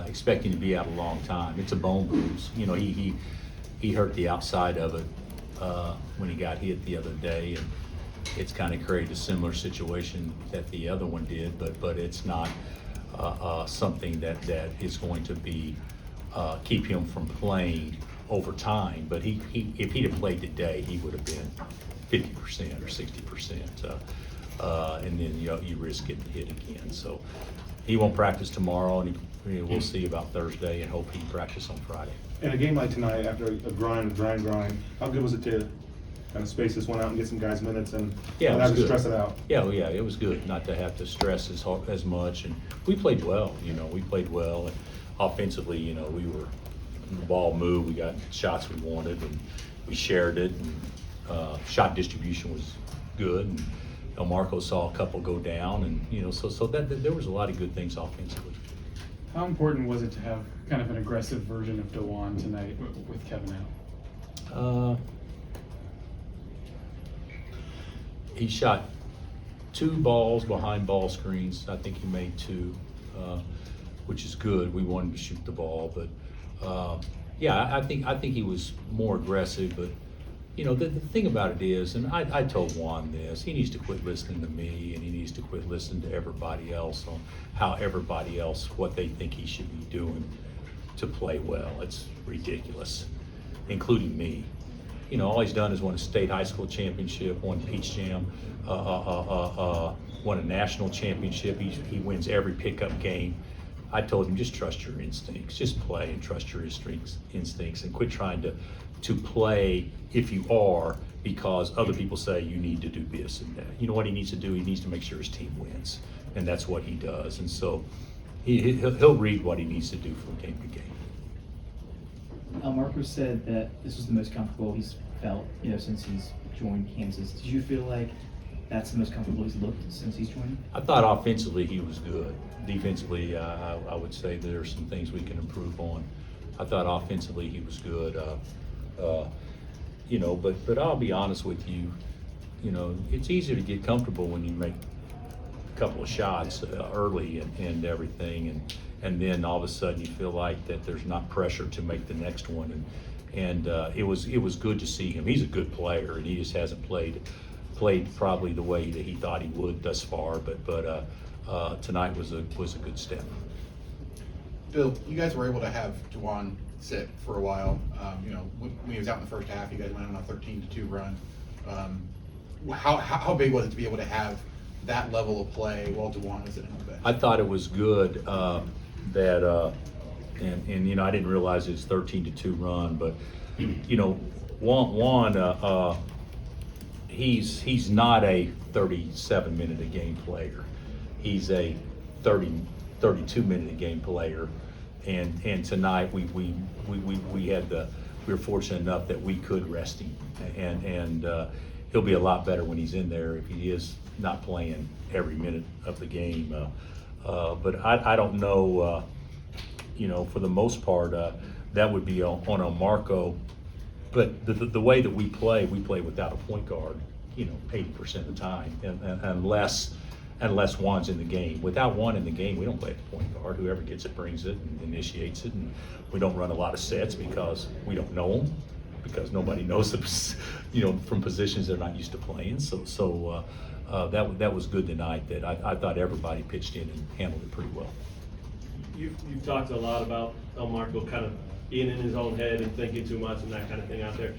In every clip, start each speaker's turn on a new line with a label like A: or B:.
A: expecting to be out a long time. It's a bone bruise. You know, he hurt the outside of it when he got hit the other day, and it's kind of created a similar situation that the other one did, but it's not something that is going to be keep him from playing over time. But if he'd have played today, he would have been 50% or 60%, and then you risk getting hit again. So he won't practice tomorrow, and we'll see about Thursday, and hope he can practice on Friday.
B: In a game like tonight, after a grind, how good was it to kind of space this one out and get some guys minutes and not have to stress it out?
A: Yeah, well, yeah, it was good not to have to stress as much, and we played well. We played well, and offensively, we were the ball moved. We got shots we wanted, and we shared it, and shot distribution was good. And Marco saw a couple go down, and so that there was a lot of good things offensively.
C: How important was it to have kind of an aggressive version of Dajuan tonight with Kevin out?
A: He shot 2 balls behind ball screens. I think he made 2, which is good. We wanted to shoot the ball, but yeah, I think he was more aggressive. But the thing about it is, and I told Juan this, he needs to quit listening to me, and he needs to quit listening to everybody else on how everybody else, what they think he should be doing to play well. It's ridiculous, including me. All he's done is won a state high school championship, won Peach Jam, won a national championship. He wins every pickup game. I told him, just trust your instincts, just play and trust your instincts, and quit trying to play if you are because other people say you need to do this and that. You know what he needs to do? He needs to make sure his team wins, and that's what he does. And so he'll read what he needs to do from game to game.
D: Marco said that this was the most comfortable he's felt, since he's joined Kansas. Did you feel like that's the most comfortable he's looked since he's joined?
A: I thought offensively he was good. Defensively, I would say there are some things we can improve on. I thought offensively he was good. But I'll be honest with you. It's easier to get comfortable when you make a couple of shots early and everything, and then all of a sudden you feel like that there's not pressure to make the next one. And it was good to see him. He's a good player, and he just hasn't played probably the way that he thought he would thus far. But tonight was a good step.
E: Bill, you guys were able to have Dajuan sit for a while. When he was out in the first half, you guys went on a 13-2 run. How big was it to be able to have that level of play while Dajuan was sitting on the bench?
A: I thought it was good that and I didn't realize it's 13-2 run, but Juan he's not a 37-minute a game player. He's a 32-minute a game player, and tonight we were fortunate enough that we could rest him, and he'll be a lot better when he's in there if he is not playing every minute of the game. But I don't know. For the most part, that would be on a Marco. But the way that we play without a point guard, 80% of the time, and unless Juan's in the game. Without Juan in the game, we don't play at the point guard. Whoever gets it brings it and initiates it, and we don't run a lot of sets because we don't know them, because nobody knows them, from positions they're not used to playing. So that was good tonight. That I thought everybody pitched in and handled it pretty well.
F: You've talked a lot about El Marco kind of being in his own head and thinking too much and that kind of thing out there.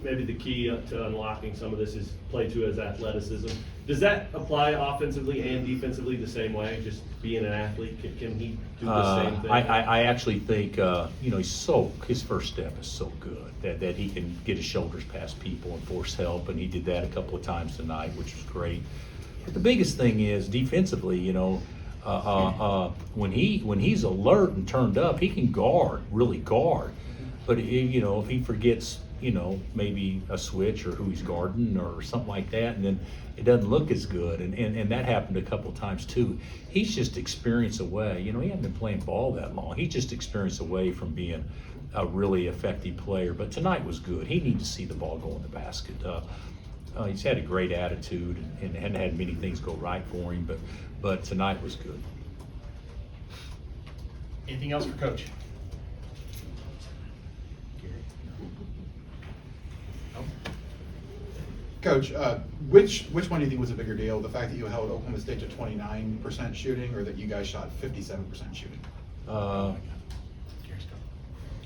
F: Maybe the key to unlocking some of this is play to his athleticism. Does that apply offensively and defensively the same way? Just being an athlete, can he do the same thing?
A: I actually think his first step is so good that he can get his shoulders past people and force help, and he did that a couple of times tonight, which was great. But the biggest thing is defensively, when he's alert and turned up, he can really guard. But if he forgets, maybe a switch or who he's guarding or something like that, and then it doesn't look as good. And that happened a couple of times too. He's just experienced away. He hasn't been playing ball that long. He's just experienced away from being a really effective player. But tonight was good. He needed to see the ball go in the basket. He's had a great attitude and hadn't had many things go right for him, but tonight was good.
G: Anything else for Coach?
E: Coach, which one do you think was a bigger deal? The fact that you held Oklahoma State to 29% shooting, or that you guys shot 57% shooting?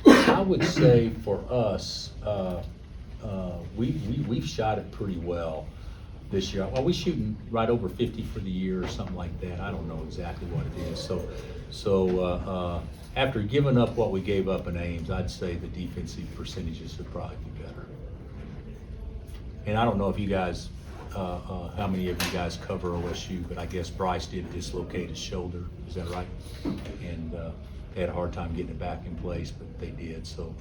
A: I would say for us, we've shot it pretty well this year. Well, we're shooting right over 50 for the year or something like that. I don't know exactly what it is. So after giving up what we gave up in Ames, I'd say the defensive percentages would probably be better. And I don't know if you guys, how many of you guys cover OSU, but I guess Bryce did dislocate his shoulder. Is that right? And they had a hard time getting it back in place, but they did. So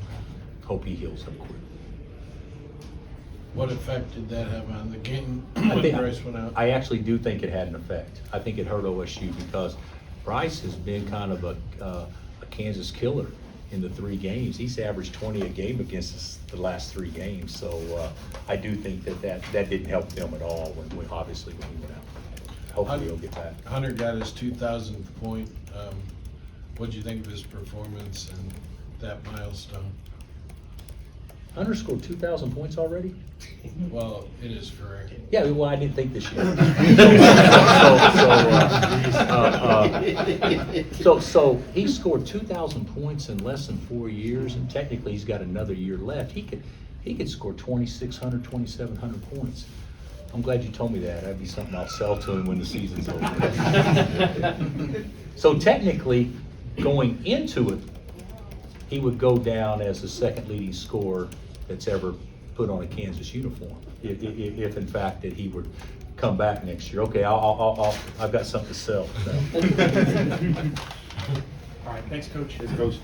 A: hope he heals up quick.
G: What effect did that have on the game
A: I
G: when
A: think-
G: Bryce went out?
A: I actually do think it had an effect. I think it hurt OSU because Bryce has been kind of a Kansas killer in the 3 games. He's averaged 20 a game against us the last 3 games. So I do think that didn't help them at all when we went out. Hopefully he'll get back.
G: Hunter got his 2,000th point. What'd you think of his performance and that milestone?
A: Hunter scored 2,000 points already?
G: Well, it is correct.
A: Yeah, well, I didn't think this year. So he scored 2,000 points in less than 4 years, and technically he's got another year left. He could score 2,600, 2,700 points. I'm glad you told me that. That'd be something I'll sell to him when the season's over. So technically, going into it, he would go down as the second leading scorer that's ever put on a Kansas uniform, if in fact that he would come back next year. Okay, I've got something to sell.
C: All right, thanks, Coach.
B: Coach.